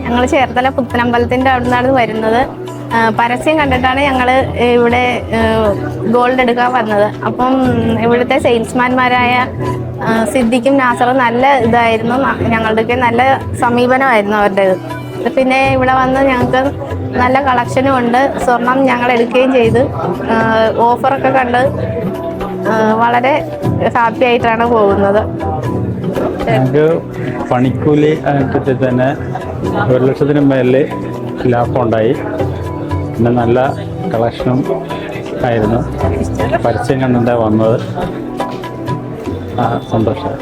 ഞങ്ങൾ ചേർത്തല പുത്തനമ്പലത്തിൻ്റെ അവിടെ നിന്നാണ് വരുന്നത്. പരസ്യം കണ്ടിട്ടാണ് ഞങ്ങൾ ഇവിടെ ഗോൾഡ് എടുക്കാൻ വന്നത്. അപ്പം ഇവിടുത്തെ സെയിൽസ്മാൻമാരായ സിദ്ദിഖും നാസറും നല്ല ഇതായിരുന്നു, ഞങ്ങളുടെയൊക്കെ നല്ല സമീപനമായിരുന്നു അവരുടേത്. പിന്നെ ഇവിടെ വന്ന് ഞങ്ങൾക്ക് നല്ല കളക്ഷനും ഉണ്ട്. സ്വർണം ഞങ്ങൾ എടുക്കുകയും ചെയ്ത് ഓഫറൊക്കെ കണ്ട് വളരെ ഹാപ്പി ആയിട്ടാണ് പോകുന്നത്. ഞങ്ങൾക്ക് പണിക്കൂലി കിട്ടി തന്നെ 1,00,000 മേലെ ലാഭം ഉണ്ടായി. പിന്നെ നല്ല കളക്ഷനും ആയിരുന്നു. പരസ്യം കണ്ടിട്ടാണ് വന്നത്. സന്തോഷം.